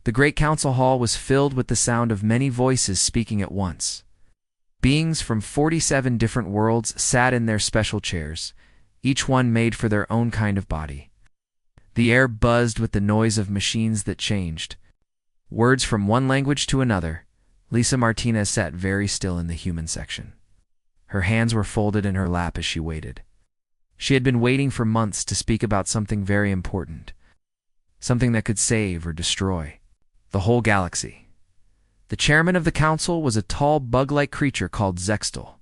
The great council hall was filled with the sound of many voices speaking at once. Beings from 47 different worlds sat in their special chairs, each one made for their own kind of body. The air buzzed with the noise of machines that changed. Words from one language to another. Lisa Martinez sat very still in the human section. Her hands were folded in her lap as she waited. She had been waiting for months to speak about something very important, something that could save or destroy the whole galaxy. The chairman of the council was a tall bug-like creature called Zextal.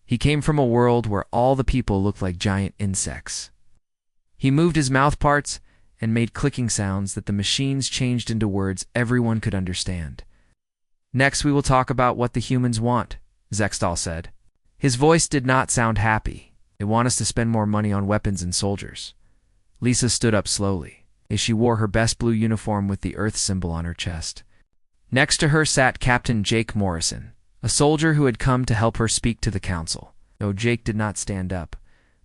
He came from a world where all the people looked like giant insects. He moved his mouth parts and made clicking sounds that the machines changed into words everyone could understand. "Next we will talk about what the humans want," Zextal said. His voice did not sound happy. "They want us to spend more money on weapons and soldiers." Lisa stood up slowly, as she wore her best blue uniform with the Earth symbol on her chest. Next to her sat Captain Jake Morrison, a soldier who had come to help her speak to the council. No, Jake did not stand up,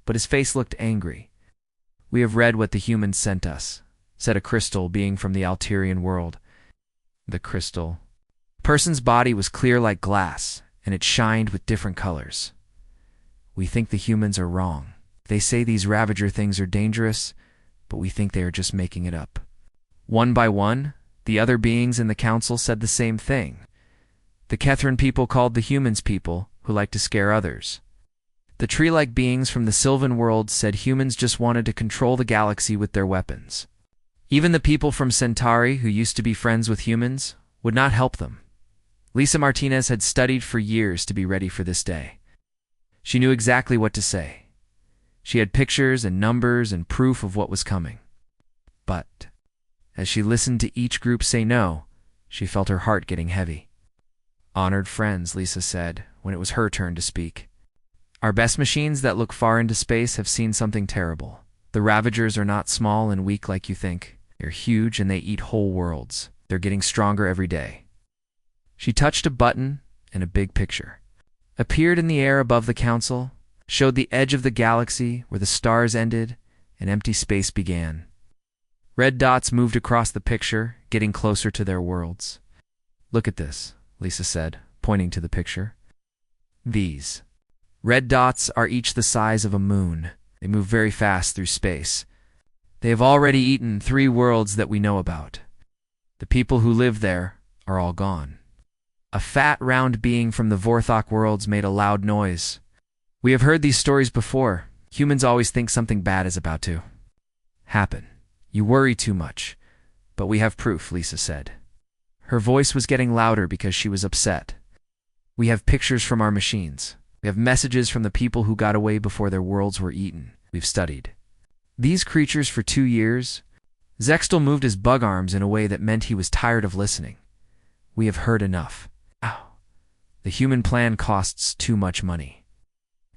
but his face looked angry. "We have read what the humans sent us," said a crystal being from the Alterian world. The crystal person's body was clear like glass, and it shined with different colors. "We think the humans are wrong. They say these Ravager things are dangerous, but we think they are just making it up." One by one, the other beings in the council said the same thing. The Kethran people called the humans people who like to scare others. The tree-like beings from the Sylvan world said humans just wanted to control the galaxy with their weapons. Even the people from Centauri, who used to be friends with humans, would not help them. Lisa Martinez had studied for years to be ready for this day. She knew exactly what to say. She had pictures and numbers and proof of what was coming. But as she listened to each group say no, she felt her heart getting heavy. "Honored friends," Lisa said, when it was her turn to speak. "Our best machines that look far into space have seen something terrible. The Ravagers are not small and weak like you think. They're huge and they eat whole worlds. They're getting stronger every day." She touched a button, and a big picture appeared in the air above the council, showed the edge of the galaxy where the stars ended and empty space began. Red dots moved across the picture, getting closer to their worlds. "Look at this," Lisa said, pointing to the picture. "These red dots are each the size of a moon. They move very fast through space. They have already eaten 3 worlds that we know about. The people who live there are all gone." A fat, round being from the Vorthok worlds made a loud noise. "We have heard these stories before. Humans always think something bad is about to happen. You worry too much. But we have proof," Lisa said. Her voice was getting louder because she was upset. "We have pictures from our machines. We have messages from the people who got away before their worlds were eaten. We've studied these creatures for 2 years." Zextal moved his bug arms in a way that meant he was tired of listening. "We have heard enough. Ow. The human plan costs too much money.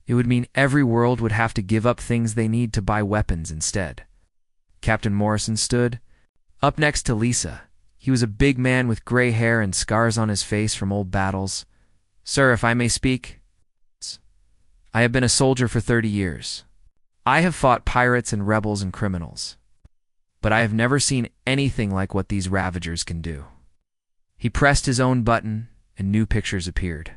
It would mean every world would have to give up things they need to buy weapons instead." Captain Morrison stood up next to Lisa. He was a big man with gray hair and scars on his face from old battles. "Sir, if I may speak, I have been a soldier for 30 years. I have fought pirates and rebels and criminals. But I have never seen anything like what these Ravagers can do." He pressed his own button, and new pictures appeared.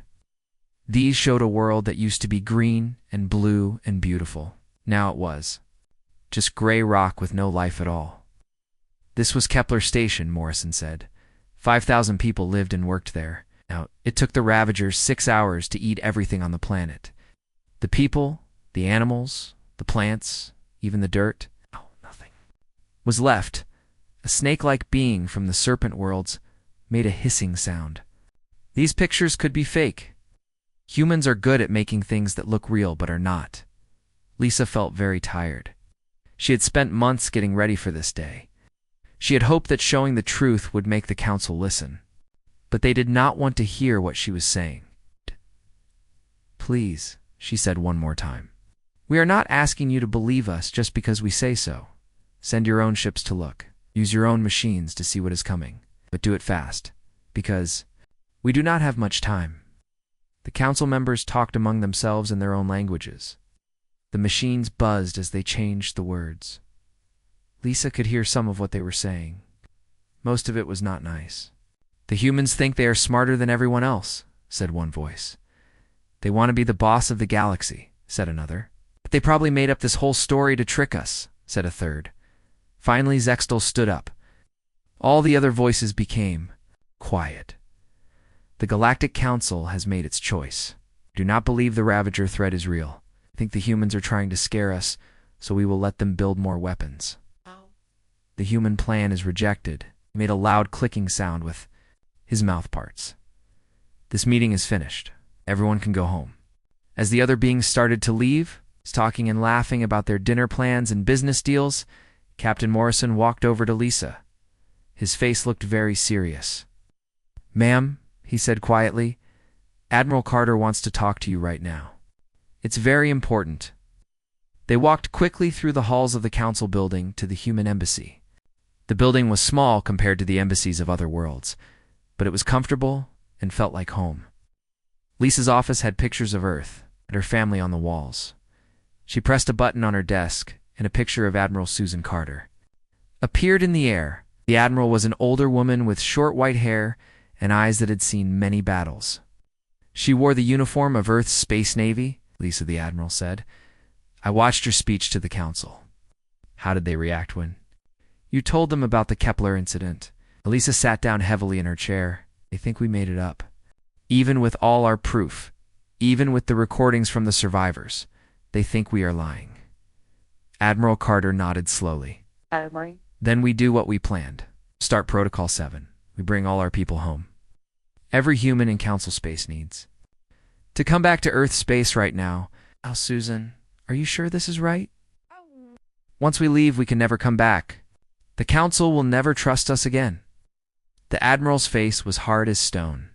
These showed a world that used to be green and blue and beautiful. Now it was just gray rock with no life at all. "This was Kepler Station," Morrison said. 5,000 people lived and worked there. Now, it took the Ravagers 6 hours to eat everything on the planet. The people, the animals, the plants, even the dirt, nothing was left. A snake-like being from the serpent worlds made a hissing sound. These pictures could be fake. Humans are good at making things that look real but are not. Lisa felt very tired. She had spent months getting ready for this day. She had hoped that showing the truth would make the council listen. But they did not want to hear what she was saying. "Please," she said one more time. "We are not asking you to believe us just because we say so. Send your own ships to look. Use your own machines to see what is coming. But do it fast, because we do not have much time." The council members talked among themselves in their own languages. The machines buzzed as they changed the words. Lisa could hear some of what they were saying. Most of it was not nice. "The humans think they are smarter than everyone else," said one voice. "They want to be the boss of the galaxy," said another. "They probably made up this whole story to trick us," said a third. Finally, Zextal stood up. All the other voices became quiet. "The Galactic Council has made its choice. Do not believe the Ravager threat is real. I think the humans are trying to scare us, so we will let them build more weapons. The human plan is rejected." He made a loud clicking sound with his mouth parts. "This meeting is finished. Everyone can go home." As the other beings started to leave, talking and laughing about their dinner plans and business deals, Captain Morrison walked over to Lisa. His face looked very serious. "Ma'am," he said quietly, "Admiral Carter wants to talk to you right now. It's very important." They walked quickly through the halls of the council building to the human embassy. The building was small compared to the embassies of other worlds, but it was comfortable and felt like home. Lisa's office had pictures of Earth and her family on the walls. She pressed a button on her desk, and a picture of Admiral Susan Carter appeared in the air. The Admiral was an older woman with short white hair and eyes that had seen many battles. She wore the uniform of Earth's Space Navy, Lisa the Admiral said. "I watched your speech to the Council." "How did they react when you told them about the Kepler incident?" Lisa sat down heavily in her chair. "They think we made it up. Even with all our proof, even with the recordings from the survivors, they think we are lying." Admiral Carter nodded slowly. "Then we do what we planned. Start Protocol 7. We bring all our people home. Every human in Council space needs to come back to Earth space right now." "Oh, Susan, are you sure this is right? Once we leave, we can never come back. The Council will never trust us again." The Admiral's face was hard as stone.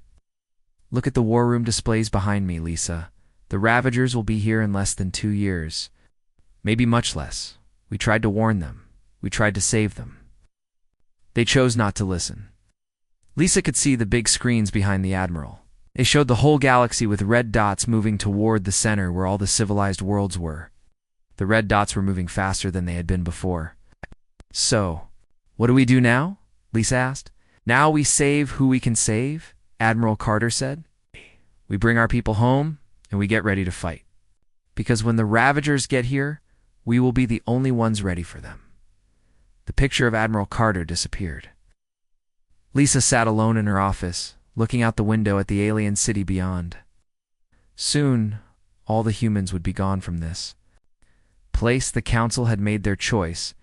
"Look at the war room displays behind me, Lisa. The Ravagers will be here in less than 2 years. Maybe much less. We tried to warn them. We tried to save them. They chose not to listen." Lisa could see the big screens behind the Admiral. They showed the whole galaxy with red dots moving toward the center where all the civilized worlds were. The red dots were moving faster than they had been before. "So, what do we do now?" Lisa asked. "Now we save who we can save," Admiral Carter said. "We bring our people home, and we get ready to fight. Because when the Ravagers get here, we will be the only ones ready for them." The picture of Admiral Carter disappeared. Lisa sat alone in her office, looking out the window at the alien city beyond. Soon, all the humans would be gone from this place. The Council had made their choice,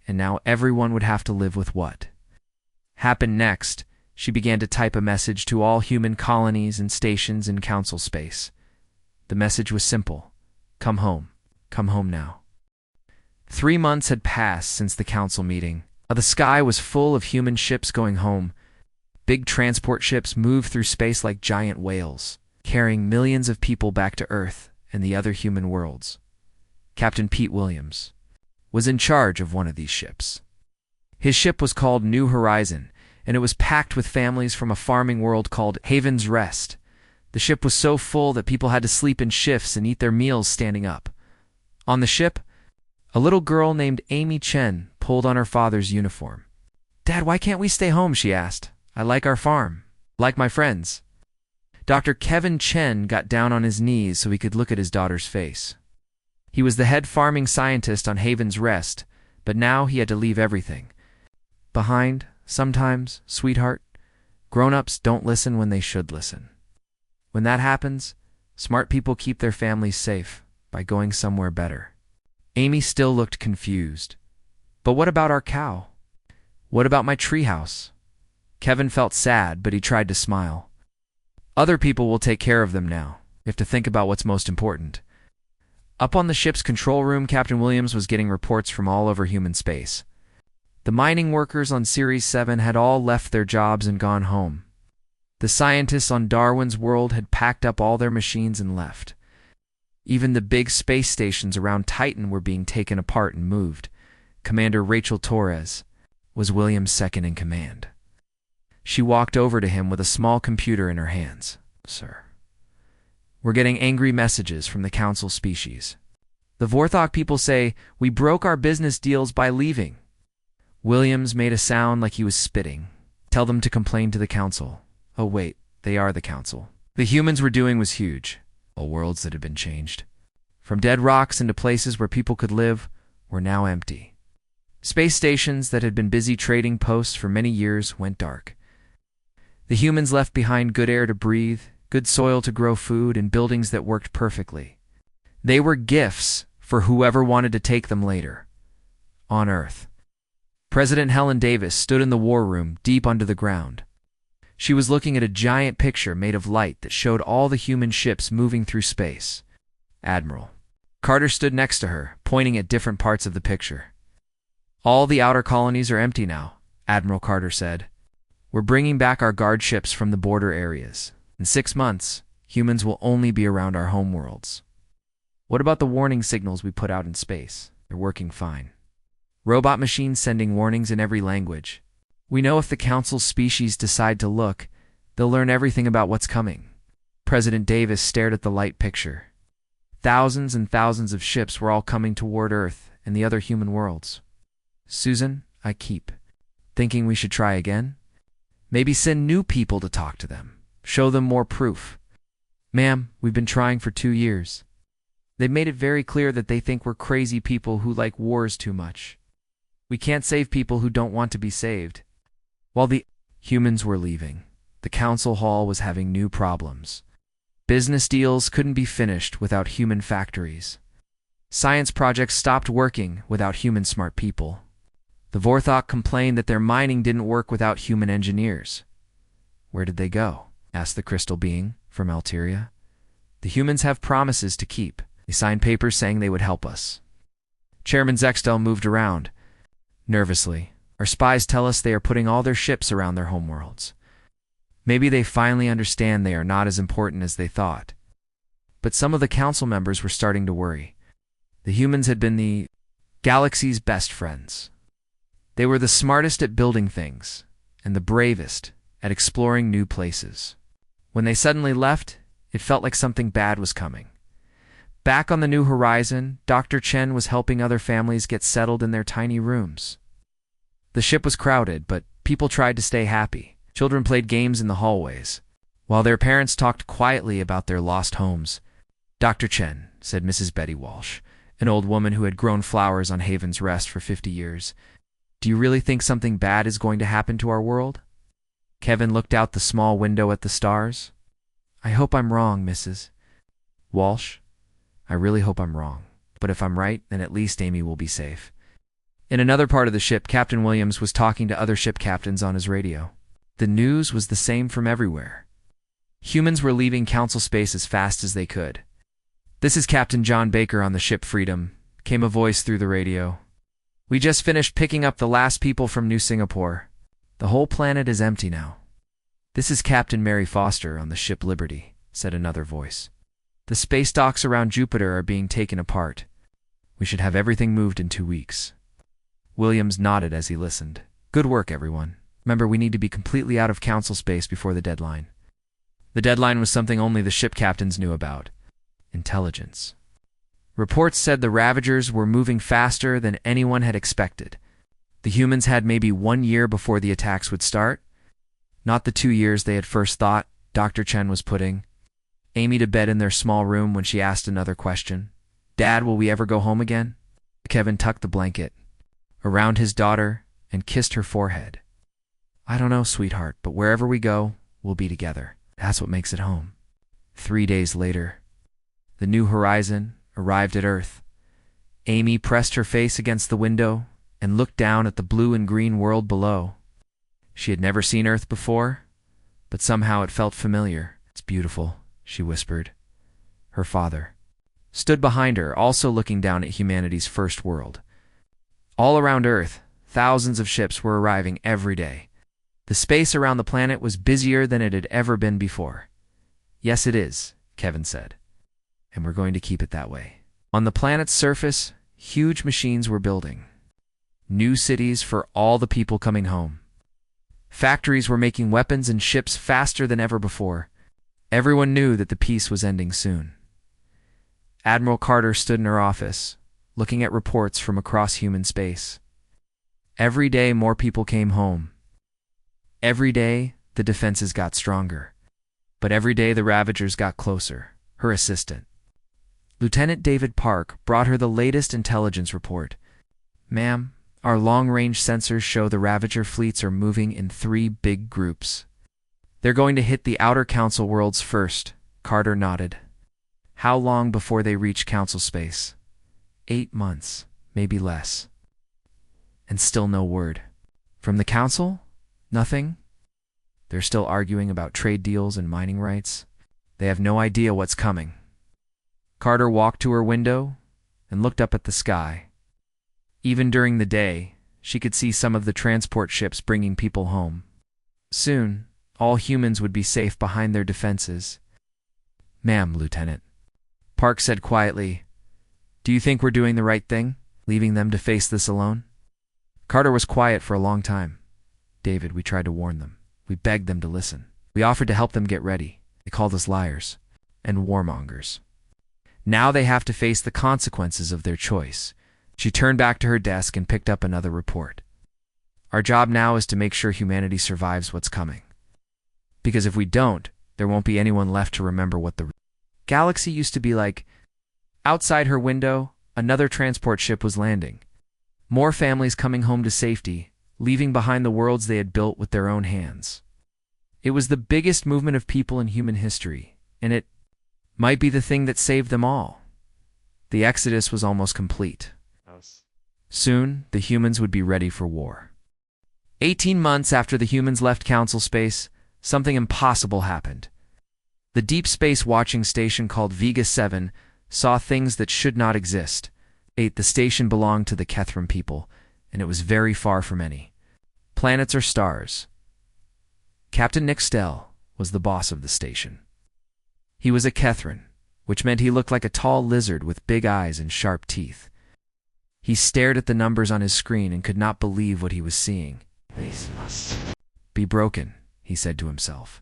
and now everyone would have to live with what happened next. She began to type a message to all human colonies and stations in Council space. The message was simple. Come home. Come home now. 3 months had passed since the Council meeting. The sky was full of human ships going home. Big transport ships moved through space like giant whales, carrying millions of people back to Earth and the other human worlds. Captain Pete Williams was in charge of one of these ships. His ship was called New Horizon, and it was packed with families from a farming world called Haven's Rest. The ship was so full that people had to sleep in shifts and eat their meals standing up. On the ship, a little girl named Amy Chen pulled on her father's uniform. "Dad, why can't we stay home?" she asked. "I like our farm. Like my friends." Dr. Kevin Chen got down on his knees so he could look at his daughter's face. He was the head farming scientist on Haven's Rest, but now he had to leave everything behind. Sometimes, sweetheart, grown-ups don't listen when they should listen. When that happens, smart people keep their families safe by going somewhere better. Amy still looked confused. "But what about our cow? What about my treehouse?" Kevin felt sad, but he tried to smile. "Other people will take care of them now. We have to think about what's most important." Up on the ship's control room, Captain Williams was getting reports from all over human space. The mining workers on Series 7 had all left their jobs and gone home. The scientists on Darwin's world had packed up all their machines and left. Even the big space stations around Titan were being taken apart and moved. Commander Rachel Torres was Williams' second in command. She walked over to him with a small computer in her hands. "Sir, we're getting angry messages from the Council species. The Vorthok people say we broke our business deals by leaving. Williams made a sound like he was spitting. Tell them to complain to the council. Oh wait, they are the council. The humans were doing was huge. All worlds that had been changed. From dead rocks into places where people could live were now empty. Space stations that had been busy trading posts for many years went dark. The humans left behind good air to breathe, good soil to grow food, and buildings that worked perfectly. They were gifts for whoever wanted to take them later. On Earth. President Helen Davis stood in the war room deep under the ground. She was looking at a giant picture made of light that showed all the human ships moving through space. Admiral Carter stood next to her, pointing at different parts of the picture. All the outer colonies are empty now, Admiral Carter said. We're bringing back our guard ships from the border areas. In 6 months, humans will only be around our homeworlds. What about the warning signals we put out in space? They're working fine. Robot machines sending warnings in every language. We know if the Council's species decide to look, they'll learn everything about what's coming. President Davis stared at the light picture. Thousands and thousands of ships were all coming toward Earth and the other human worlds. Susan, I keep thinking we should try again. Maybe send new people to talk to them. Show them more proof. Ma'am, we've been trying for 2 years. They've made it very clear that they think we're crazy people who like wars too much. We can't save people who don't want to be saved. While the humans were leaving, the council hall was having new problems. Business deals couldn't be finished without human factories. Science projects stopped working without human smart people. The Vorthok complained that their mining didn't work without human engineers. Where did they go? Asked the crystal being from Alteria. The humans have promises to keep. They signed papers saying they would help us. Chairman Zextel moved around. Nervously, our spies tell us they are putting all their ships around their homeworlds. Maybe they finally understand they are not as important as they thought. But some of the council members were starting to worry. The humans had been the galaxy's best friends. They were the smartest at building things, and the bravest at exploring new places. When they suddenly left, it felt like something bad was coming. Back on the New Horizon, Dr. Chen was helping other families get settled in their tiny rooms. The ship was crowded, but people tried to stay happy. Children played games in the hallways, while their parents talked quietly about their lost homes. Dr. Chen, said Mrs. Betty Walsh, an old woman who had grown flowers on Haven's Rest for 50 years. Do you really think something bad is going to happen to our world? Kevin looked out the small window at the stars. I hope I'm wrong, Mrs. Walsh. I really hope I'm wrong. But if I'm right, then at least Amy will be safe. In another part of the ship, Captain Williams was talking to other ship captains on his radio. The news was the same from everywhere. Humans were leaving council space as fast as they could. This is Captain John Baker on the ship Freedom, came a voice through the radio. We just finished picking up the last people from New Singapore. The whole planet is empty now. This is Captain Mary Foster on the ship Liberty, said another voice. The space docks around Jupiter are being taken apart. We should have everything moved in 2 weeks. Williams nodded as he listened. Good work, everyone. Remember, we need to be completely out of council space before the deadline. The deadline was something only the ship captains knew about. Intelligence. Reports said the Ravagers were moving faster than anyone had expected. The humans had maybe 1 year before the attacks would start. Not the 2 years they had first thought, Dr. Chen was putting Amy to bed in their small room when she asked another question. Dad, will we ever go home again? Kevin tucked the blanket around his daughter and kissed her forehead. I don't know, sweetheart, but wherever we go, we'll be together. That's what makes it home. 3 days later, the New Horizon arrived at Earth. Amy pressed her face against the window and looked down at the blue and green world below. She had never seen Earth before, but somehow it felt familiar. It's beautiful, she whispered. Her father stood behind her, also looking down at humanity's first world. All around Earth, thousands of ships were arriving every day. The space around the planet was busier than it had ever been before. Yes, it is, Kevin said. And we're going to keep it that way. On the planet's surface, huge machines were building. New cities for all the people coming home. Factories were making weapons and ships faster than ever before. Everyone knew that the peace was ending soon. Admiral Carter stood in her office, looking at reports from across human space. Every day more people came home. Every day the defenses got stronger. But every day the Ravagers got closer. Her assistant, Lieutenant David Park, brought her the latest intelligence report. "Ma'am, our long-range sensors show the Ravager fleets are moving in 3 big groups. They're going to hit the outer Council worlds first." Carter nodded. "How long before they reach Council space?" 8 months, maybe less. And still no word. From the Council? Nothing? They're still arguing about trade deals and mining rights. They have no idea what's coming. Carter walked to her window and looked up at the sky. Even during the day, she could see some of the transport ships bringing people home. Soon, all humans would be safe behind their defenses. "Ma'am, Lieutenant," Park said quietly, "do you think we're doing the right thing, leaving them to face this alone?" Carter was quiet for a long time. "David, we tried to warn them. We begged them to listen. We offered to help them get ready. They called us liars and warmongers. Now they have to face the consequences of their choice." She turned back to her desk and picked up another report. "Our job now is to make sure humanity survives what's coming. Because if we don't, there won't be anyone left to remember what the galaxy used to be like." Outside her window, another transport ship was landing. More families coming home to safety, leaving behind the worlds they had built with their own hands. It was the biggest movement of people in human history, and it might be the thing that saved them all. The exodus was almost complete. Soon, the humans would be ready for war. 18 months after the humans left Council space, something impossible happened. The deep space watching station called Vega 7 saw things that should not exist. The station belonged to the Kethram people, and it was very far from any planets or stars. Captain Nick Stell was the boss of the station. He was a Kethran, which meant he looked like a tall lizard with big eyes and sharp teeth. He stared at the numbers on his screen and could not believe what he was seeing. "These must be broken," he said to himself.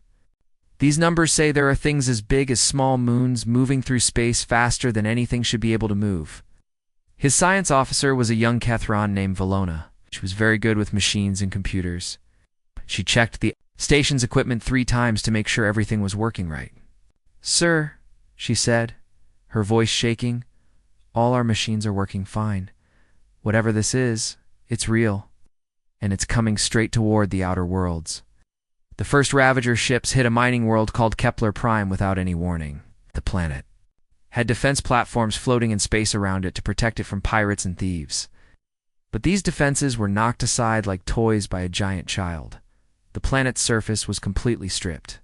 "These numbers say there are things as big as small moons moving through space faster than anything should be able to move." His science officer was a young Kethran named Valona. She was very good with machines and computers. She checked the station's equipment 3 times to make sure everything was working right. "Sir," she said, her voice shaking, "all our machines are working fine. Whatever this is, it's real, and it's coming straight toward the outer worlds." The first Ravager ships hit a mining world called Kepler Prime without any warning. The planet had defense platforms floating in space around it to protect it from pirates and thieves. But these defenses were knocked aside like toys by a giant child. The planet's surface was completely stripped.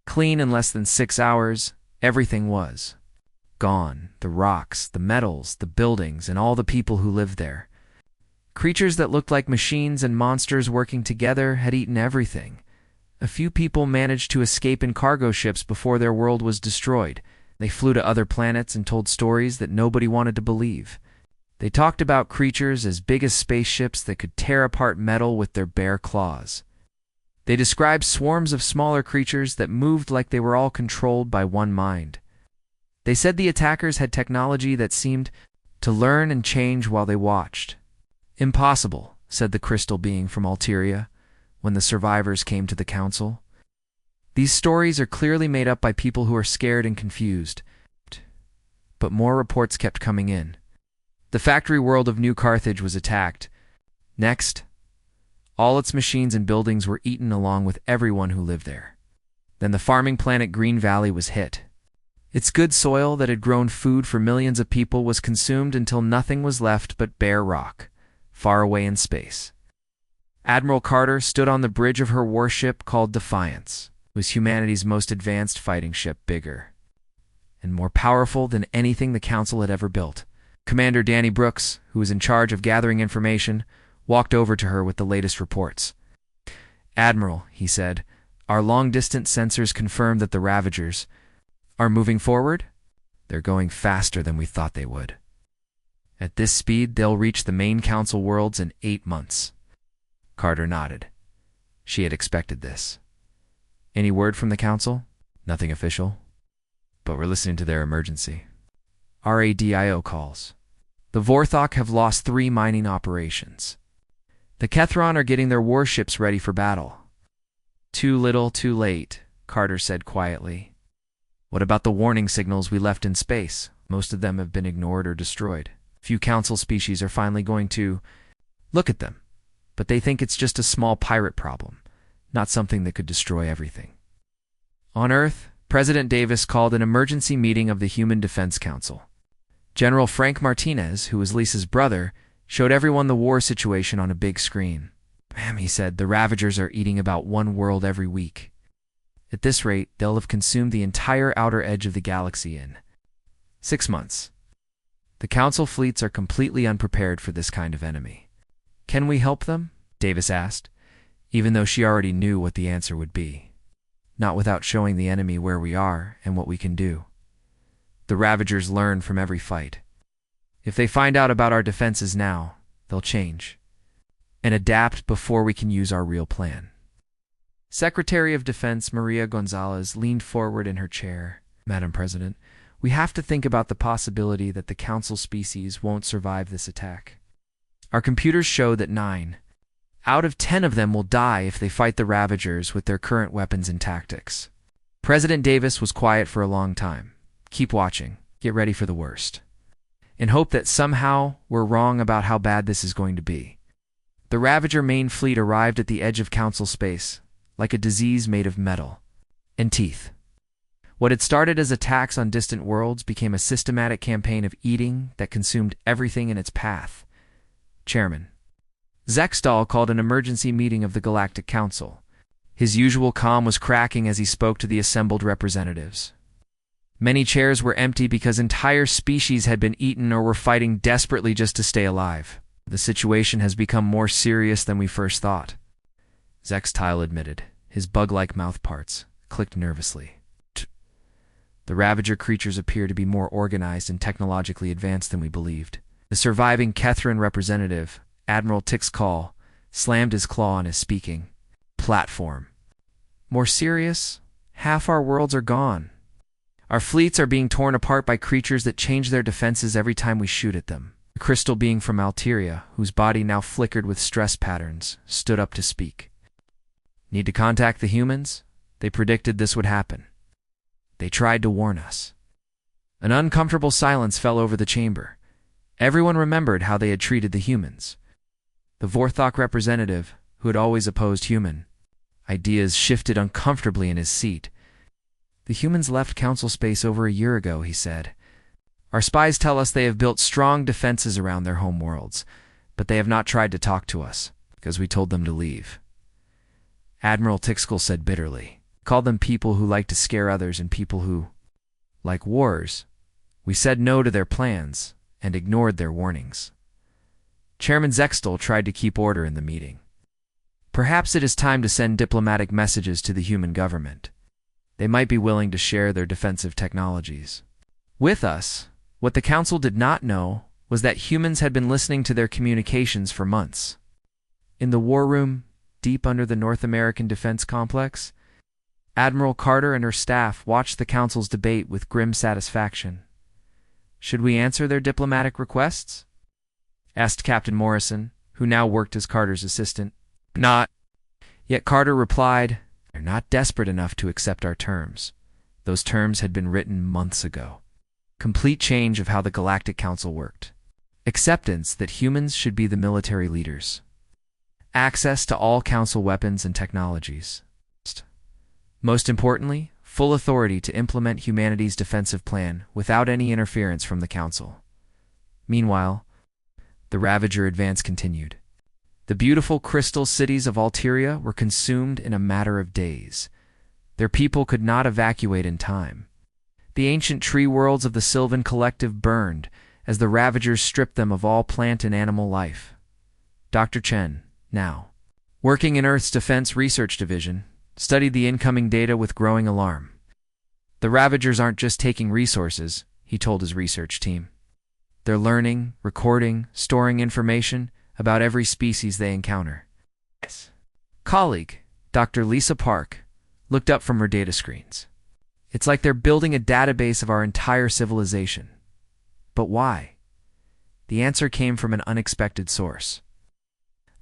Clean in less than 6 hours, everything was gone. The rocks, the metals, the buildings, and all the people who lived there. Creatures that looked like machines and monsters working together had eaten everything. A few people managed to escape in cargo ships before their world was destroyed. They flew to other planets and told stories that nobody wanted to believe. They talked about creatures as big as spaceships that could tear apart metal with their bare claws. They described swarms of smaller creatures that moved like they were all controlled by one mind. They said the attackers had technology that seemed to learn and change while they watched. "Impossible," said the crystal being from Alteria when the survivors came to the council. "These stories are clearly made up by people who are scared and confused." But more reports kept coming in. The factory world of New Carthage was attacked. Next, all its machines and buildings were eaten along with everyone who lived there. Then the farming planet Green Valley was hit. Its good soil that had grown food for millions of people was consumed until nothing was left but bare rock, far away in space. Admiral Carter stood on the bridge of her warship called Defiance. It was humanity's most advanced fighting ship, bigger and more powerful than anything the Council had ever built. Commander Danny Brooks, who was in charge of gathering information, walked over to her with the latest reports. "Admiral," he said, "our long-distance sensors confirm that the Ravagers are moving forward. They're going faster than we thought they would. At this speed, they'll reach the main Council worlds in 8 months." Carter nodded. She had expected this. "Any word from the Council?" "Nothing official, but we're listening to their emergency RADIO calls. The Vorthok have lost 3 mining operations. The Kethron are getting their warships ready for battle. Too little, too late, Carter said quietly. What about the warning signals we left in space? Most of them have been ignored or destroyed. Few council species are finally going to look at them, but they think it's just a small pirate problem, not something that could destroy everything. On Earth, President Davis called an emergency meeting of the Human Defense Council. General Frank Martinez, who was Lisa's brother, showed everyone the war situation on a big screen. Ma'am, he said, the Ravagers are eating about one world every week. At this rate, they'll have consumed the entire outer edge of the galaxy in 6 months. The Council fleets are completely unprepared for this kind of enemy. Can we help them? Davis asked, even though she already knew what the answer would be. Not without showing the enemy where we are and what we can do. The Ravagers learn from every fight. If they find out about our defenses now, they'll change and adapt before we can use our real plan. Secretary of Defense Maria Gonzalez leaned forward in her chair. Madam President, we have to think about the possibility that the Council species won't survive this attack. Our computers show that 9 out of 10 of them will die if they fight the Ravagers with their current weapons and tactics. President Davis was quiet for a long time. Keep watching. Get ready for the worst. In hope that somehow we're wrong about how bad this is going to be. The Ravager main fleet arrived at the edge of Council space, like a disease made of metal and teeth. What had started as attacks on distant worlds became a systematic campaign of eating that consumed everything in its path. Chairman Zextal called an emergency meeting of the Galactic Council. His usual calm was cracking as he spoke to the assembled representatives. Many chairs were empty because entire species had been eaten or were fighting desperately just to stay alive. The situation has become more serious than we first thought, Zextal admitted. His bug-like mouth parts clicked nervously. The Ravager creatures appear to be more organized and technologically advanced than we believed. The surviving Kethran representative, Admiral Tixcall, slammed his claw on his speaking platform. More serious? Half our worlds are gone. Our fleets are being torn apart by creatures that change their defenses every time we shoot at them. A crystal being from Alteria, whose body now flickered with stress patterns, stood up to speak. Need to contact the humans? They predicted this would happen. They tried to warn us. An uncomfortable silence fell over the chamber. Everyone remembered how they had treated the humans. The Vorthok representative, who had always opposed human ideas, shifted uncomfortably in his seat. The humans left Council space over a year ago, he said. Our spies tell us they have built strong defenses around their home worlds, but they have not tried to talk to us, because we told them to leave. Admiral Tixkel said bitterly. Called them people who like to scare others and people who like wars. We said no to their plans and ignored their warnings. Chairman Zextal tried to keep order in the meeting. Perhaps it is time to send diplomatic messages to the human government. They might be willing to share their defensive technologies with us. What the Council did not know was that humans had been listening to their communications for months. In the war room, deep under the North American Defense Complex, Admiral Carter and her staff watched the Council's debate with grim satisfaction. Should we answer their diplomatic requests? Asked Captain Morrison, who now worked as Carter's assistant. Not. Yet Carter replied, They're not desperate enough to accept our terms. Those terms had been written months ago. Complete change of how the Galactic Council worked. Acceptance that humans should be the military leaders. Access to all Council weapons and technologies. Most importantly, full authority to implement humanity's defensive plan without any interference from the Council. Meanwhile, the Ravager advance continued. The beautiful crystal cities of Alteria were consumed in a matter of days. Their people could not evacuate in time. The ancient tree worlds of the Sylvan Collective burned as the Ravagers stripped them of all plant and animal life. Dr. Chen, now working in Earth's Defense Research Division, studied the incoming data with growing alarm. The Ravagers aren't just taking resources, he told his research team. They're learning, recording, storing information about every species they encounter. Yes. Colleague, Dr. Lisa Park, looked up from her data screens. It's like they're building a database of our entire civilization. But why? The answer came from an unexpected source.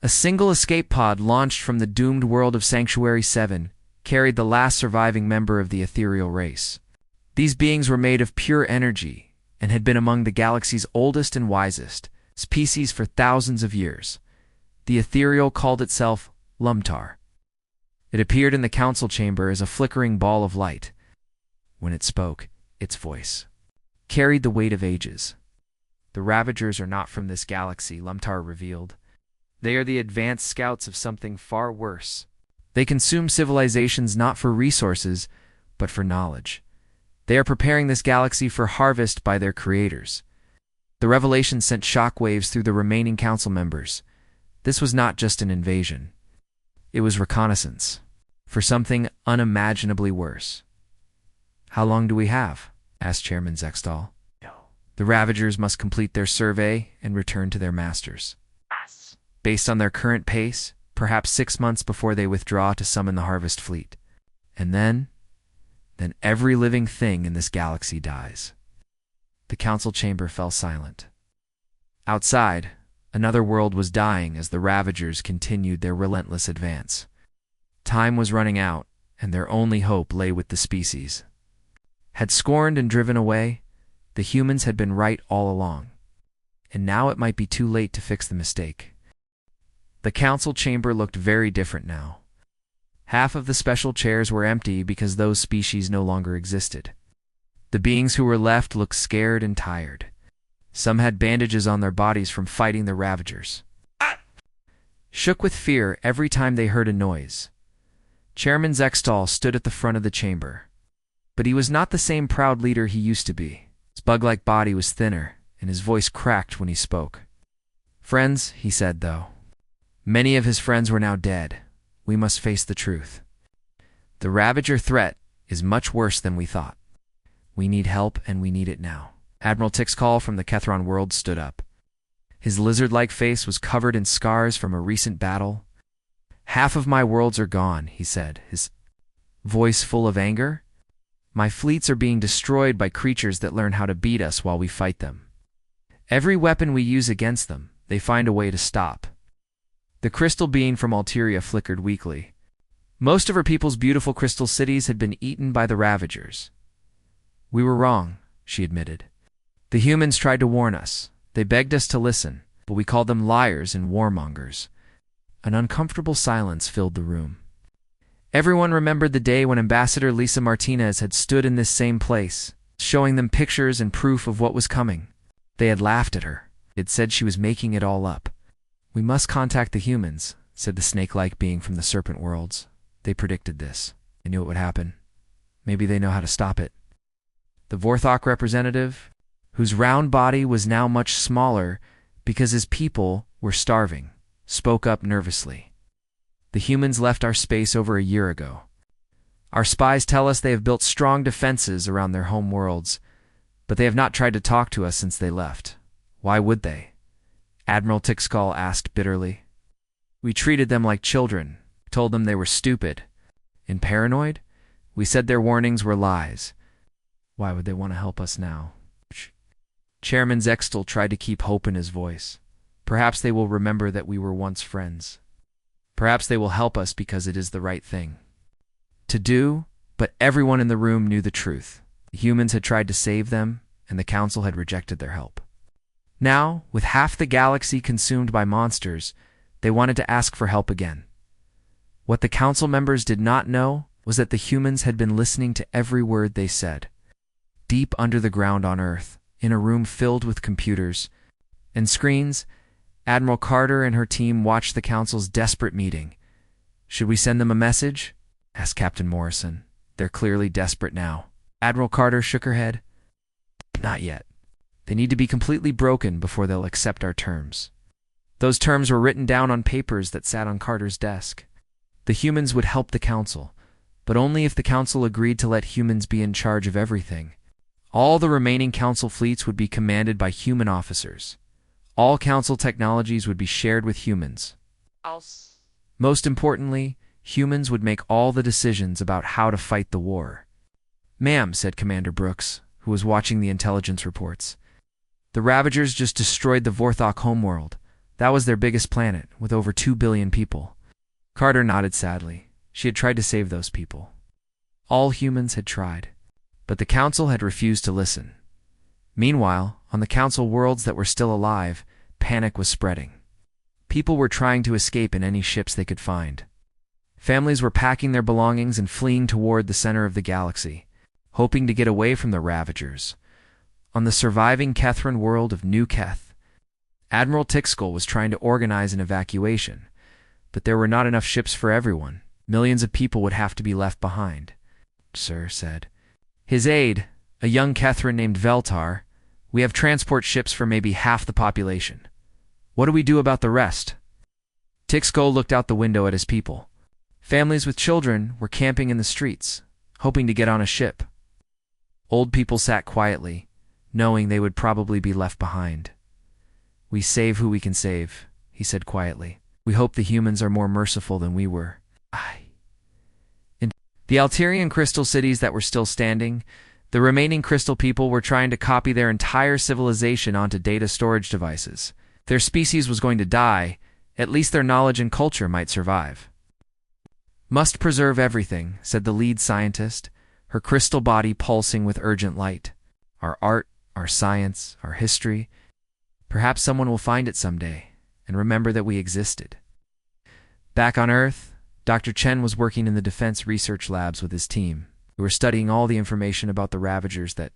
A single escape pod launched from the doomed world of Sanctuary 7 carried the last surviving member of the ethereal race. These beings were made of pure energy and had been among the galaxy's oldest and wisest species for thousands of years. The ethereal called itself Lumtar. It appeared in the council chamber as a flickering ball of light. When it spoke, its voice carried the weight of ages. The Ravagers are not from this galaxy, Lumtar revealed. They are the advanced scouts of something far worse. They consume civilizations not for resources, but for knowledge. They are preparing this galaxy for harvest by their creators. The revelation sent shockwaves through the remaining council members. This was not just an invasion. It was reconnaissance for something unimaginably worse. "How long do we have?" asked Chairman Zextal. "No. The Ravagers must complete their survey and return to their masters. Us. Based on their current pace, perhaps 6 months before they withdraw to summon the Harvest Fleet. And then every living thing in this galaxy dies." The council chamber fell silent. Outside, another world was dying as the Ravagers continued their relentless advance. Time was running out, and their only hope lay with the species. Had scorned and driven away, the humans had been right all along. And now it might be too late to fix the mistake. The council chamber looked very different now. Half of the special chairs were empty because those species no longer existed. The beings who were left looked scared and tired. Some had bandages on their bodies from fighting the Ravagers. Shook with fear every time they heard a noise. Chairman Zextal stood at the front of the chamber. But he was not the same proud leader he used to be. His bug-like body was thinner, and his voice cracked when he spoke. "Friends," he said, though. Many of his friends were now dead. We must face the truth. The Ravager threat is much worse than we thought. We need help, and we need it now. Admiral Tixcall from the Kethron world stood up. His lizard-like face was covered in scars from a recent battle. "Half of my worlds are gone," he said, his voice full of anger. "My fleets are being destroyed by creatures that learn how to beat us while we fight them. Every weapon we use against them, they find a way to stop." The crystal being from Alteria flickered weakly. Most of her people's beautiful crystal cities had been eaten by the Ravagers. "We were wrong," she admitted. "The humans tried to warn us. They begged us to listen, but we called them liars and warmongers." An uncomfortable silence filled the room. Everyone remembered the day when Ambassador Lisa Martinez had stood in this same place, showing them pictures and proof of what was coming. They had laughed at her. They had said she was making it all up. "We must contact the humans," said the snake-like being from the Serpent Worlds. "They predicted this. They knew it would happen. Maybe they know how to stop it." The Vorthok representative, whose round body was now much smaller because his people were starving, spoke up nervously. "The humans left our space over a year ago. Our spies tell us they have built strong defenses around their home worlds, but they have not tried to talk to us since they left. Why would they?" Admiral Tixcall asked bitterly. "We treated them like children, told them they were stupid and paranoid. We said their warnings were lies. Why would they want to help us now?" Chairman Zextal tried to keep hope in his voice. "Perhaps they will remember that we were once friends. Perhaps they will help us because it is the right thing to do," but everyone in the room knew the truth. The humans had tried to save them, and the council had rejected their help. Now, with half the galaxy consumed by monsters, they wanted to ask for help again. What the council members did not know was that the humans had been listening to every word they said. Deep under the ground on Earth, in a room filled with computers and screens, Admiral Carter and her team watched the council's desperate meeting. "Should we send them a message?" asked Captain Morrison. "They're clearly desperate now." Admiral Carter shook her head. "Not yet. They need to be completely broken before they'll accept our terms." Those terms were written down on papers that sat on Carter's desk. The humans would help the council, but only if the council agreed to let humans be in charge of everything. All the remaining council fleets would be commanded by human officers. All council technologies would be shared with humans. Most importantly, humans would make all the decisions about how to fight the war. "Ma'am," said Commander Brooks, who was watching the intelligence reports, "the Ravagers just destroyed the Vorthok homeworld. That was their biggest planet, with over 2 billion people. Carter nodded sadly. She had tried to save those people. All humans had tried, but the Council had refused to listen. Meanwhile, on the Council worlds that were still alive, panic was spreading. People were trying to escape in any ships they could find. Families were packing their belongings and fleeing toward the center of the galaxy, hoping to get away from the Ravagers. On the surviving Kethran world of New Keth, Admiral Tixkull was trying to organize an evacuation, but there were not enough ships for everyone. Millions of people would have to be left behind. Sir said. His aide, a young Kethran named Veltar, we have transport ships for maybe half the population. What do we do about the rest? Tixkull looked out the window at his people. Families with children were camping in the streets, hoping to get on a ship. Old people sat quietly, knowing they would probably be left behind. We save who we can save, he said quietly. We hope the humans are more merciful than we were. In the Alterian crystal cities that were still standing, the remaining crystal people were trying to copy their entire civilization onto data storage devices. If their species was going to die, at least their knowledge and culture might survive. Must preserve everything, said the lead scientist, her crystal body pulsing with urgent light. Our art, our science, our history. Perhaps someone will find it someday and remember that we existed. Back on Earth, Dr. Chen was working in the defense research labs with his team, who were studying all the information about the Ravagers that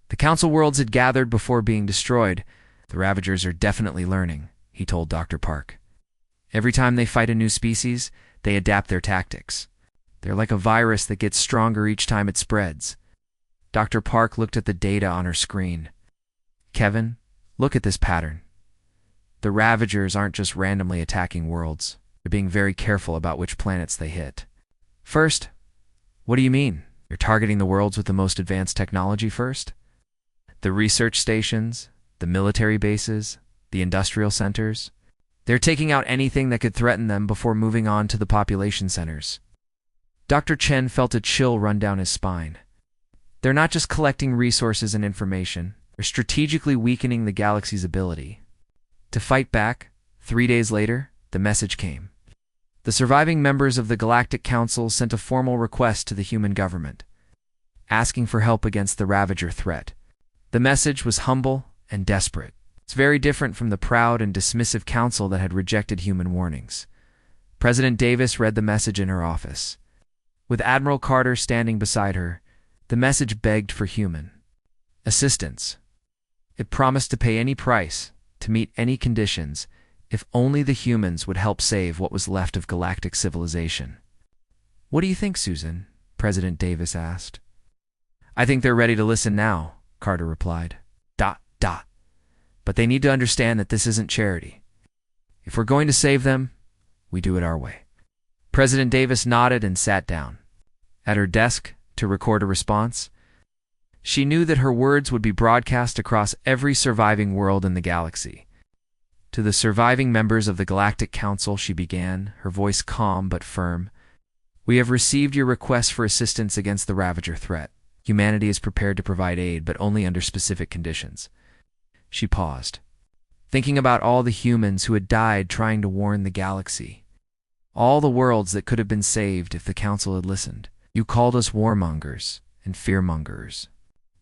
the Council worlds had gathered before being destroyed. The Ravagers are definitely learning, he told Dr. Park. Every time they fight a new species, they adapt their tactics. They're like a virus that gets stronger each time it spreads. Dr. Park looked at the data on her screen. Kevin, look at this pattern. The Ravagers aren't just randomly attacking worlds. They're being very careful about which planets they hit. First, what do you mean? You're targeting the worlds with the most advanced technology first? The research stations, the military bases, the industrial centers. They're taking out anything that could threaten them before moving on to the population centers. Dr. Chen felt a chill run down his spine. They're not just collecting resources and information, they're strategically weakening the galaxy's ability. To fight back, 3 days later, the message came. The surviving members of the Galactic Council sent a formal request to the human government, asking for help against the Ravager threat. The message was humble and desperate. It's very different from the proud and dismissive council that had rejected human warnings. President Davis read the message in her office. With Admiral Carter standing beside her, the message begged for human assistance. It promised to pay any price, to meet any conditions, if only the humans would help save what was left of galactic civilization. What do you think, Susan? President Davis asked. I think they're ready to listen now, Carter replied. But they need to understand that this isn't charity. If we're going to save them, we do it our way. President Davis nodded and sat down. At her desk, to record a response, she knew that her words would be broadcast across every surviving world in the galaxy. To the surviving members of the Galactic Council, she began, her voice calm but firm. We have received your request for assistance against the Ravager threat. Humanity is prepared to provide aid, but only under specific conditions. She paused, thinking about all the humans who had died trying to warn the galaxy. All the worlds that could have been saved if the Council had listened. You called us warmongers and fearmongers.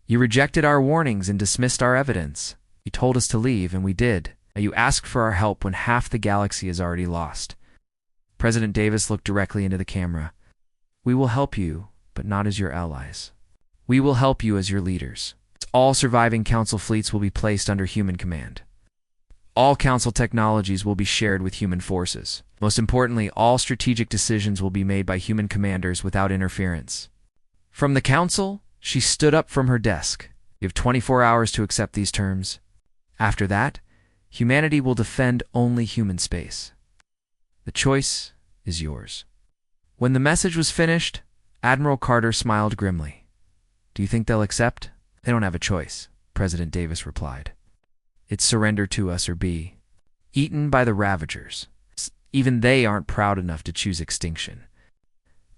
You rejected our warnings and dismissed our evidence. You told us to leave, and we did. Now you asked for our help when half the galaxy is already lost. President Davis looked directly into the camera. We will help you, but not as your allies. We will help you as your leaders. All surviving Council fleets will be placed under human command. All Council technologies will be shared with human forces. Most importantly, all strategic decisions will be made by human commanders without interference. From the Council, she stood up from her desk. You have 24 hours to accept these terms. After that, humanity will defend only human space. The choice is yours. When the message was finished, Admiral Carter smiled grimly. Do you think they'll accept? They don't have a choice, President Davis replied. It's surrender to us or be eaten by the Ravagers. Even they aren't proud enough to choose extinction.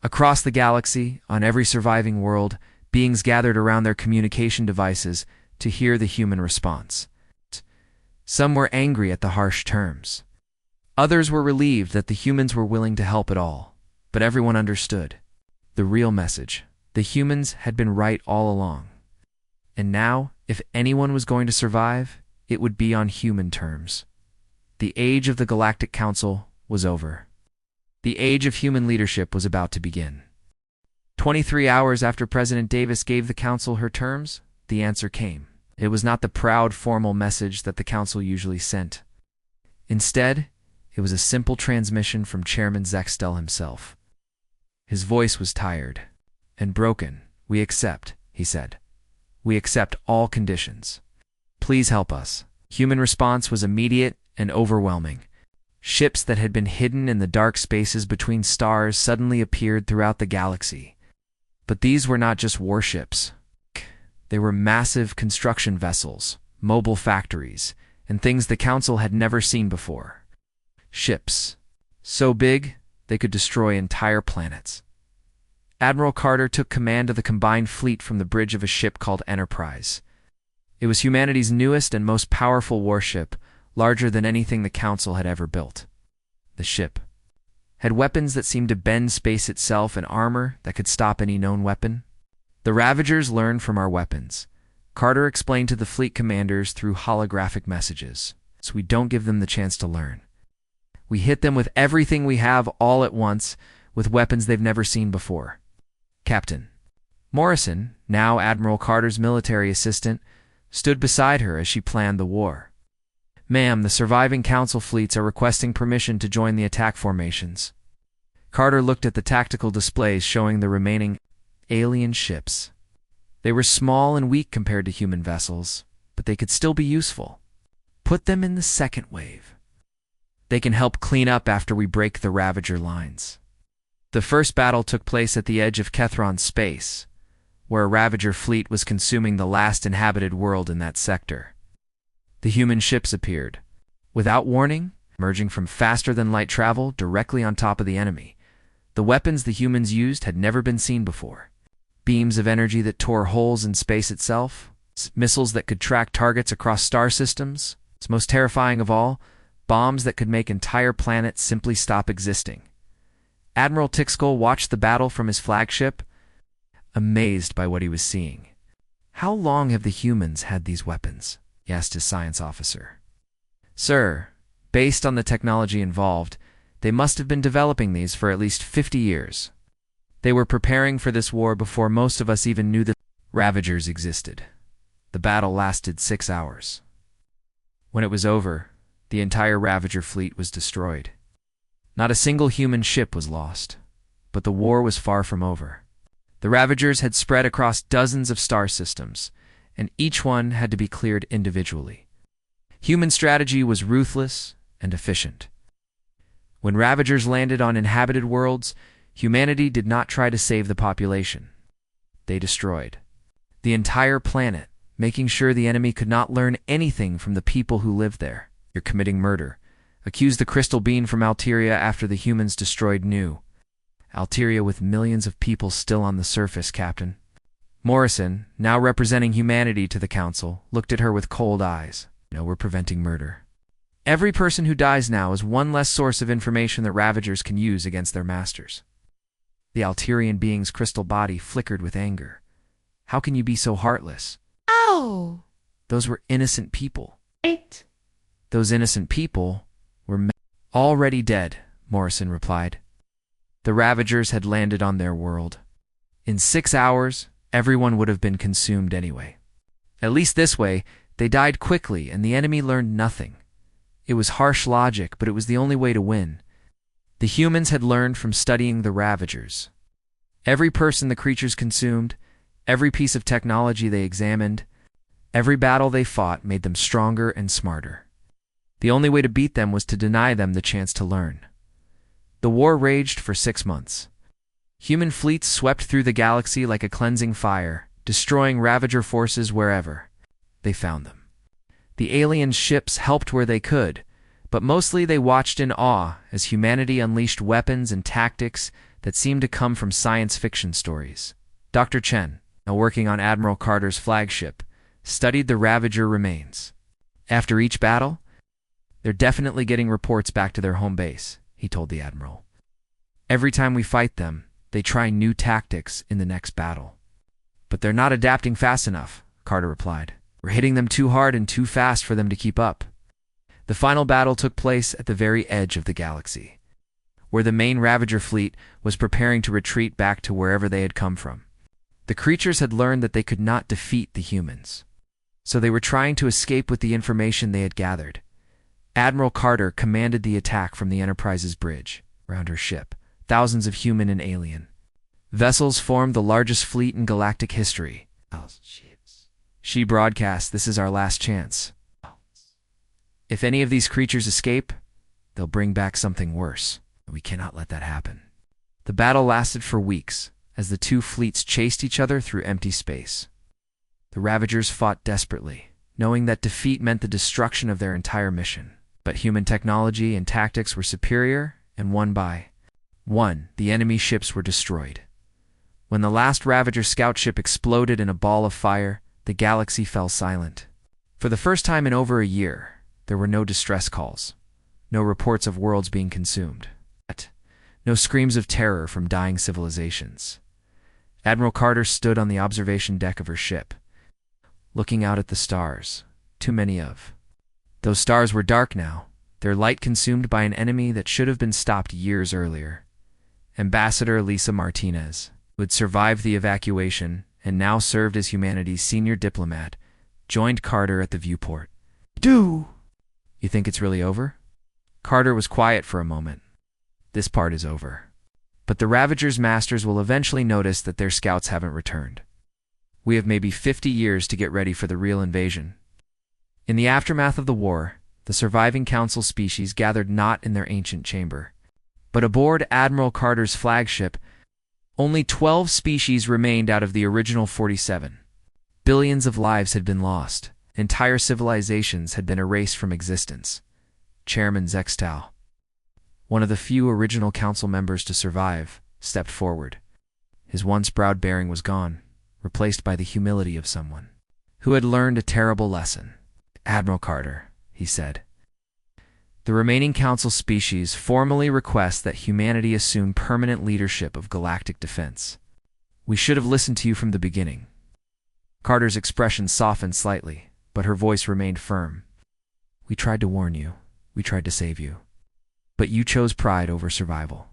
Across the galaxy, on every surviving world, beings gathered around their communication devices to hear the human response. Some were angry at the harsh terms. Others were relieved that the humans were willing to help at all, but everyone understood the real message. The humans had been right all along. And now, if anyone was going to survive, it would be on human terms. The age of the Galactic Council was over. The age of human leadership was about to begin. 23 hours after President Davis gave the Council her terms, the answer came. It was not the proud, formal message that the Council usually sent. Instead, it was a simple transmission from Chairman Zextel himself. His voice was tired and broken. "We accept," he said. "We accept all conditions. Please help us." Human response was immediate and overwhelming. Ships that had been hidden in the dark spaces between stars suddenly appeared throughout the galaxy. But these were not just warships. They were massive construction vessels, mobile factories, and things the Council had never seen before. Ships so big they could destroy entire planets. Admiral Carter took command of the combined fleet from the bridge of a ship called Enterprise. It was humanity's newest and most powerful warship, larger than anything the Council had ever built. The ship had weapons that seemed to bend space itself and armor that could stop any known weapon. "The Ravagers learn from our weapons," Carter explained to the fleet commanders through holographic messages, "so we don't give them the chance to learn. We hit them with everything we have all at once, with weapons they've never seen before." Captain Morrison, now Admiral Carter's military assistant, stood beside her as she planned the war. "Ma'am, the surviving Council fleets are requesting permission to join the attack formations." Carter looked at the tactical displays showing the remaining alien ships. They were small and weak compared to human vessels, but they could still be useful. "Put them in the second wave. They can help clean up after we break the Ravager lines." The first battle took place at the edge of Kethron's space, where a Ravager fleet was consuming the last inhabited world in that sector. The human ships appeared, without warning, emerging from faster-than-light travel directly on top of the enemy. The weapons the humans used had never been seen before. Beams of energy that tore holes in space itself, missiles that could track targets across star systems, most terrifying of all, bombs that could make entire planets simply stop existing. Admiral Tixkull watched the battle from his flagship, amazed by what he was seeing. "How long have the humans had these weapons?" he asked his science officer. "Sir, based on the technology involved, they must have been developing these for at least 50 years. They were preparing for this war before most of us even knew that Ravagers existed." The battle lasted 6 hours. When it was over, the entire Ravager fleet was destroyed. Not a single human ship was lost, but the war was far from over. The Ravagers had spread across dozens of star systems, and each one had to be cleared individually. Human strategy was ruthless and efficient. When Ravagers landed on inhabited worlds, humanity did not try to save the population. They destroyed the entire planet, making sure the enemy could not learn anything from the people who lived there. "You're committing murder," accused the crystal being from Alteria after the humans destroyed New Alteria with millions of people still on the surface, Captain. Morrison, now representing humanity to the Council, looked at her with cold eyes. "No, we're preventing murder. Every person who dies now is one less source of information that Ravagers can use against their masters." The Alterian being's crystal body flickered with anger. "How can you be so heartless?" "Ow!" "Those were innocent people." "It." "Those innocent people were already dead," Morrison replied. The Ravagers had landed on their world. In 6 hours, everyone would have been consumed anyway. At least this way, they died quickly and the enemy learned nothing. It was harsh logic, but it was the only way to win. The humans had learned from studying the Ravagers. Every person the creatures consumed, every piece of technology they examined, every battle they fought made them stronger and smarter. The only way to beat them was to deny them the chance to learn. The war raged for 6 months. Human fleets swept through the galaxy like a cleansing fire, destroying Ravager forces wherever they found them. The alien ships helped where they could, but mostly they watched in awe as humanity unleashed weapons and tactics that seemed to come from science fiction stories. Dr. Chen, now working on Admiral Carter's flagship, studied the Ravager remains. After each battle, They're definitely getting reports back to their home base, he told the admiral. Every time we fight them, they try new tactics in the next battle. But they're not adapting fast enough, Carter replied. We're hitting them too hard and too fast for them to keep up. The final battle took place at the very edge of the galaxy, where the main Ravager fleet was preparing to retreat back to wherever they had come from. The creatures had learned that they could not defeat the humans, so they were trying to escape with the information they had gathered. Admiral Carter commanded the attack from the Enterprise's bridge around her ship. Thousands of human and alien vessels formed the largest fleet in galactic history. She broadcast, "This is our last chance. If any of these creatures escape, they'll bring back something worse. We cannot let that happen." The battle lasted for weeks as the two fleets chased each other through empty space. The Ravagers fought desperately, knowing that defeat meant the destruction of their entire mission. But human technology and tactics were superior, and one by one, the enemy ships were destroyed. When the last Ravager scout ship exploded in a ball of fire, the galaxy fell silent. For the first time in over a year, there were no distress calls, no reports of worlds being consumed, no screams of terror from dying civilizations. Admiral Carter stood on the observation deck of her ship, looking out at the stars. Too many of those stars were dark now, their light consumed by an enemy that should have been stopped years earlier. Ambassador Lisa Martinez, who had survived the evacuation and now served as humanity's senior diplomat, joined Carter at the viewport. "You think it's really over?" Carter was quiet for a moment. "This part is over. But the Ravagers' masters will eventually notice that their scouts haven't returned. We have maybe 50 years to get ready for the real invasion." In the aftermath of the war, the surviving council species gathered not in their ancient chamber, but aboard Admiral Carter's flagship. Only 12 species remained out of the original 47. Billions of lives had been lost. Entire civilizations had been erased from existence. Chairman Zextal, one of the few original council members to survive, stepped forward. His once proud bearing was gone, replaced by the humility of someone who had learned a terrible lesson. "Admiral Carter," he said, "the remaining council species formally request that humanity assume permanent leadership of galactic defense. We should have listened to you from the beginning." Carter's expression softened slightly, but her voice remained firm. "We tried to warn you. We tried to save you. But you chose pride over survival.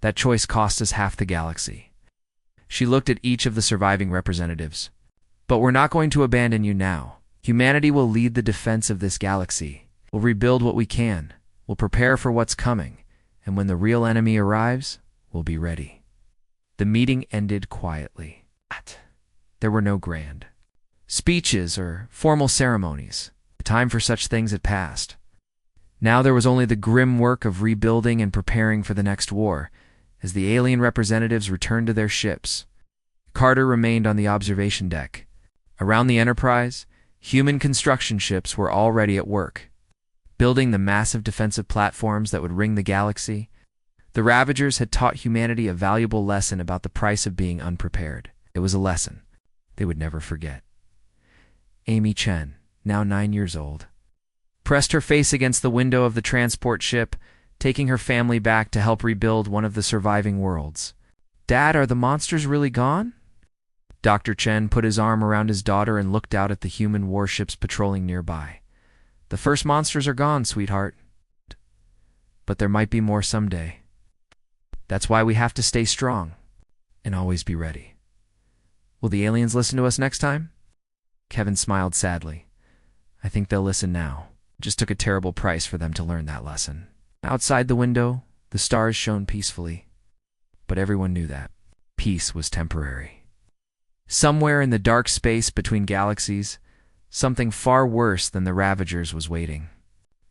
That choice cost us half the galaxy." She looked at each of the surviving representatives. "But we're not going to abandon you now. Humanity will lead the defense of this galaxy. We'll rebuild what we can. We'll prepare for what's coming. And when the real enemy arrives, we'll be ready." The meeting ended quietly. There were no grand speeches or formal ceremonies. The time for such things had passed. Now there was only the grim work of rebuilding and preparing for the next war, as the alien representatives returned to their ships. Carter remained on the observation deck. Around the Enterprise, human construction ships were already at work, building the massive defensive platforms that would ring the galaxy. The Ravagers had taught humanity a valuable lesson about the price of being unprepared. It was a lesson they would never forget. Amy Chen, now 9 years old, pressed her face against the window of the transport ship, taking her family back to help rebuild one of the surviving worlds. "Dad, are the monsters really gone?" Dr. Chen put his arm around his daughter and looked out at the human warships patrolling nearby. "The first monsters are gone, sweetheart. But there might be more someday. That's why we have to stay strong and always be ready." "Will the aliens listen to us next time?" Kevin smiled sadly. "I think they'll listen now. It just took a terrible price for them to learn that lesson." Outside the window, the stars shone peacefully. But everyone knew that peace was temporary. Somewhere in the dark space between galaxies, something far worse than the Ravagers was waiting.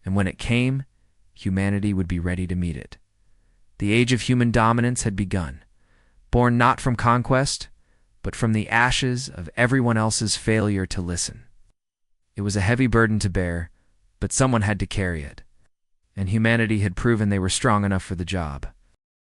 And when it came, humanity would be ready to meet it. The age of human dominance had begun, born not from conquest, but from the ashes of everyone else's failure to listen. It was a heavy burden to bear, but someone had to carry it, and humanity had proven they were strong enough for the job.